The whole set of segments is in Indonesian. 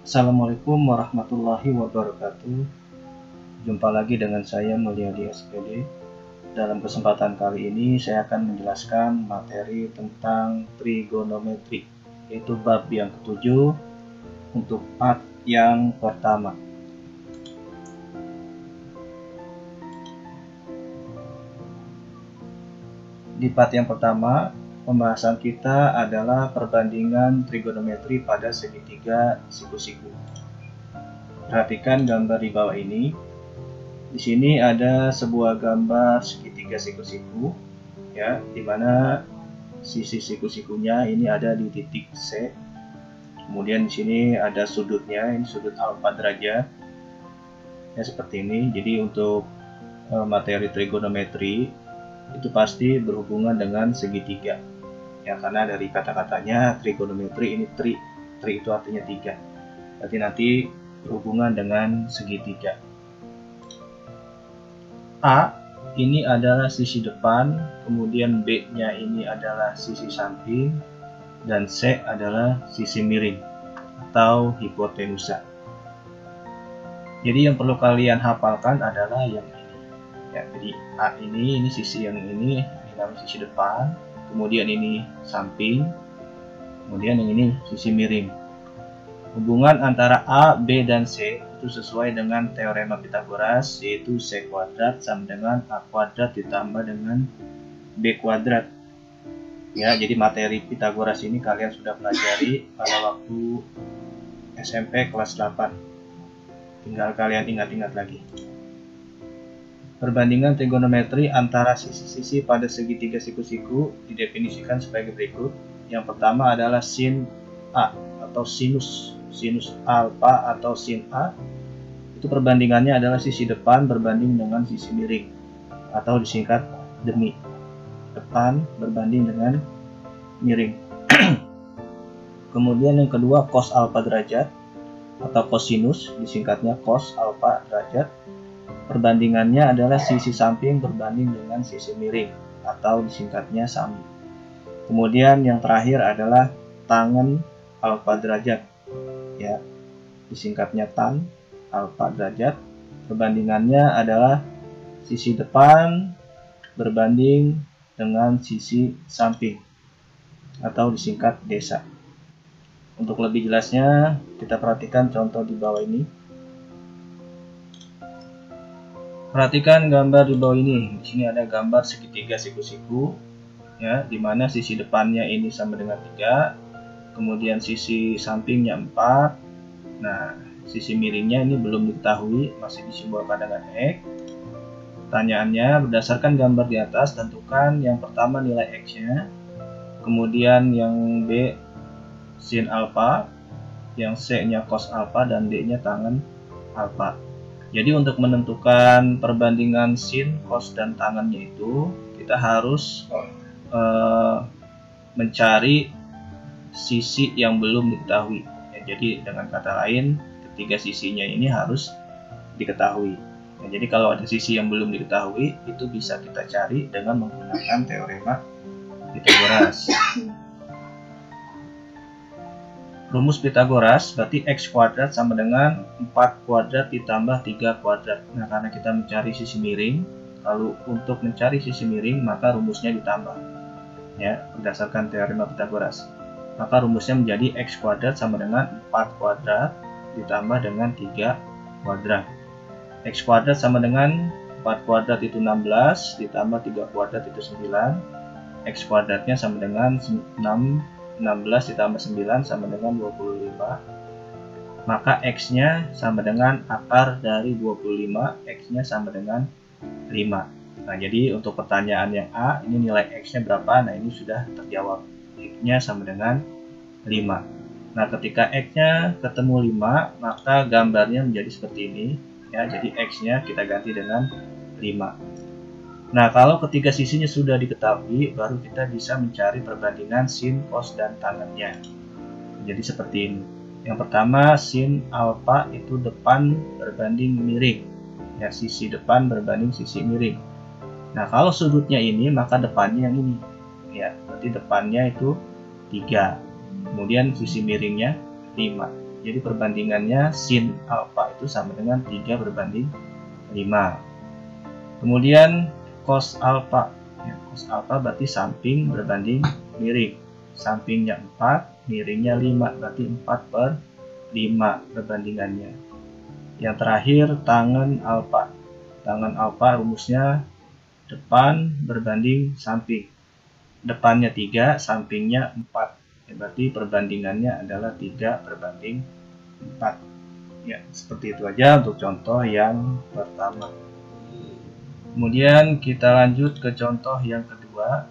Assalamualaikum warahmatullahi wabarakatuh. Jumpa lagi dengan saya Mulyadi SPD. Dalam kesempatan kali ini saya akan menjelaskan materi tentang trigonometri, yaitu bab yang ketujuh untuk part yang pertama. Di part yang pertama, pembahasan kita adalah perbandingan trigonometri pada segitiga siku-siku. Perhatikan gambar di bawah ini. Di sini ada sebuah gambar segitiga siku-siku, ya, di mana sisi siku-sikunya ini ada di titik C. Kemudian di sini ada sudutnya, ini sudut alfa derajat, ya seperti ini. Jadi untuk materi trigonometri itu pasti berhubungan dengan segitiga, ya, karena dari kata-katanya trigonometri ini tri itu artinya 3, berarti nanti berhubungan dengan segitiga. A ini adalah sisi depan, kemudian B nya ini adalah sisi samping, dan C adalah sisi miring atau hipotenusa. Jadi yang perlu kalian hafalkan adalah yang ini, ya. Jadi A ini sisi yang ini namanya sisi depan, kemudian ini samping, kemudian yang ini sisi miring. Hubungan antara A, B, dan C itu sesuai dengan teorema Pythagoras, yaitu C kuadrat sama dengan A kuadrat ditambah dengan B kuadrat. Ya, jadi materi Pythagoras ini kalian sudah pelajari pada waktu SMP kelas 8. Tinggal kalian ingat-ingat lagi. Perbandingan trigonometri antara sisi-sisi pada segitiga siku-siku didefinisikan sebagai berikut. Yang pertama adalah sin A atau sinus alfa atau sin A. Itu perbandingannya adalah sisi depan berbanding dengan sisi miring atau disingkat demi. Depan berbanding dengan miring. Kemudian yang kedua cos alfa derajat atau cosinus, disingkatnya cos alfa derajat. Perbandingannya adalah sisi samping berbanding dengan sisi miring atau disingkatnya sami. Kemudian yang terakhir adalah tangen alfa derajat, ya, disingkatnya tan alfa derajat. Perbandingannya adalah sisi depan berbanding dengan sisi samping atau disingkat desa. Untuk lebih jelasnya kita perhatikan contoh di bawah ini. Perhatikan gambar di bawah ini. Di sini ada gambar segitiga siku-siku, ya, di mana sisi depannya ini sama dengan 3, kemudian sisi sampingnya 4. Nah, sisi miringnya ini belum diketahui, masih disimbolkan dengan X. Pertanyaannya, berdasarkan gambar di atas, tentukan yang pertama nilai X-nya, kemudian yang B sin alfa, yang C-nya cos alfa, dan D-nya tangen alfa. Jadi untuk menentukan perbandingan sin, cos, dan tangennya itu kita harus mencari sisi yang belum diketahui, ya. Jadi dengan kata lain, ketiga sisinya ini harus diketahui, ya. Jadi kalau ada sisi yang belum diketahui itu bisa kita cari dengan menggunakan teorema Pythagoras. Rumus Pythagoras berarti X kuadrat sama dengan 4 kuadrat ditambah 3 kuadrat. Nah, karena kita mencari sisi miring, kalau untuk mencari sisi miring maka rumusnya ditambah, ya, berdasarkan teorema Pythagoras. Maka rumusnya menjadi X kuadrat sama dengan 4 kuadrat ditambah dengan 3 kuadrat. X kuadrat sama dengan 4 kuadrat itu 16 ditambah 3 kuadrat itu 9. X kuadratnya sama dengan 16 ditambah 9 sama dengan 25. Maka X-nya sama dengan akar dari 25, X-nya sama dengan 5. Nah, jadi untuk pertanyaan yang A, ini nilai X-nya berapa? Nah, ini sudah terjawab. X-nya sama dengan 5. Nah, ketika X-nya ketemu 5, maka gambarnya menjadi seperti ini, ya. Jadi X-nya kita ganti dengan 5. Nah, kalau ketiga sisinya sudah diketahui, baru kita bisa mencari perbandingan sin, cos, dan tangennya. Jadi seperti ini. Yang pertama, sin alfa itu depan berbanding miring, ya, sisi depan berbanding sisi miring. Nah, kalau sudutnya ini, maka depannya yang ini, ya, berarti depannya itu 3, kemudian sisi miringnya 5. Jadi perbandingannya sin alfa itu sama dengan 3 berbanding 5. Kemudian cos alfa. Ya, cos alfa berarti samping berbanding miring. Sampingnya 4, miringnya 5, berarti 4 per 5 perbandingannya. Yang terakhir tangen alfa. Tangen alfa rumusnya depan berbanding samping. Depannya 3, sampingnya 4. Ya, berarti perbandingannya adalah 3 berbanding 4. Ya, seperti itu aja untuk contoh yang pertama. Kemudian kita lanjut ke contoh yang kedua.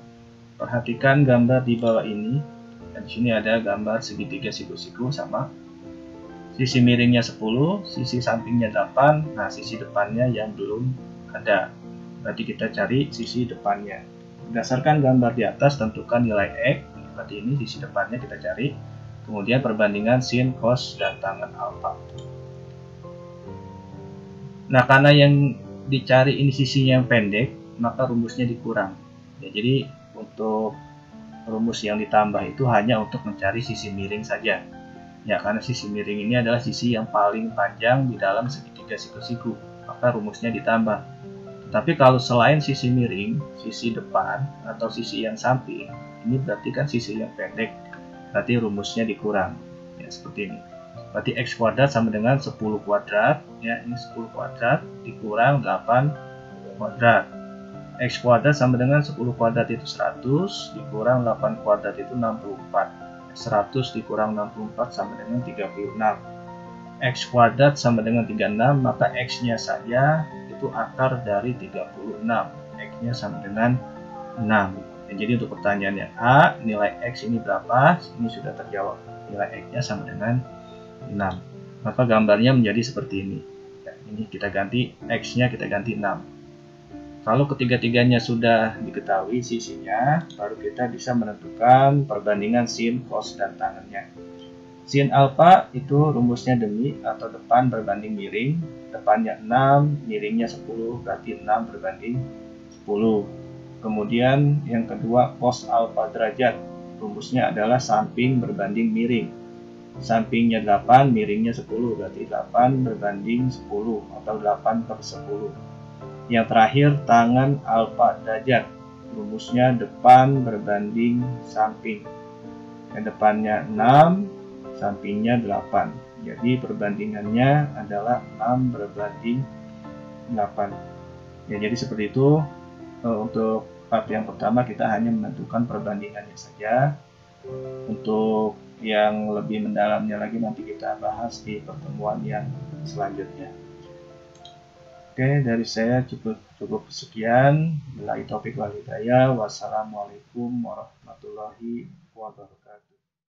Perhatikan gambar di bawah ini. Dan di sini ada gambar segitiga siku-siku sama sisi miringnya 10, sisi sampingnya 8. Nah, sisi depannya yang belum ada. Berarti kita cari sisi depannya. Berdasarkan gambar di atas, tentukan nilai X. Berarti ini sisi depannya kita cari. Kemudian perbandingan sin, cos, dan tangen alfa. Nah, karena yang dicari ini sisinya yang pendek, maka rumusnya dikurang. Ya, jadi untuk rumus yang ditambah itu hanya untuk mencari sisi miring saja. Ya, karena sisi miring ini adalah sisi yang paling panjang di dalam segitiga siku-siku, maka rumusnya ditambah. Tapi kalau selain sisi miring, sisi depan atau sisi yang samping, ini berarti kan sisi yang pendek, berarti rumusnya dikurang. Ya, seperti ini. Berarti x kuadrat sama dengan 10 kuadrat, ya, ini 10 kuadrat dikurang 8 kuadrat. X kuadrat sama dengan 10 kuadrat itu 100, dikurang 8 kuadrat itu 64. 100 dikurang 64 sama dengan 36. X kuadrat sama dengan 36, maka X-nya saja itu akar dari 36. X-nya sama dengan 6. Ya, jadi untuk pertanyaan yang A, nilai X ini berapa? Ini sudah terjawab. Nilai X-nya sama dengan 6. Maka gambarnya menjadi seperti ini. Ya, ini kita ganti X-nya, kita ganti 6. Kalau ketiga-tiganya sudah diketahui sisinya, baru kita bisa menentukan perbandingan sin, cos, dan tangennya. Sin alfa itu rumusnya demi atau depan berbanding miring. Depannya 6, miringnya 10, berarti 6 berbanding 10. Kemudian yang kedua cos alfa derajat. Rumusnya adalah samping berbanding miring. Sampingnya 8, miringnya 10, berarti 8 berbanding 10 atau 8 per 10. Yang terakhir tangen alfa derajat. Rumusnya depan berbanding samping. Yang depannya 6, sampingnya 8. Jadi perbandingannya adalah 6 berbanding 8. Ya, jadi seperti itu. Untuk part yang pertama kita hanya menentukan perbandingannya saja. Untuk yang lebih mendalamnya lagi nanti kita bahas di pertemuan yang selanjutnya. Oke, dari saya cukup sekian. Billahi taufiq wal hidayah. Wassalamualaikum warahmatullahi wabarakatuh.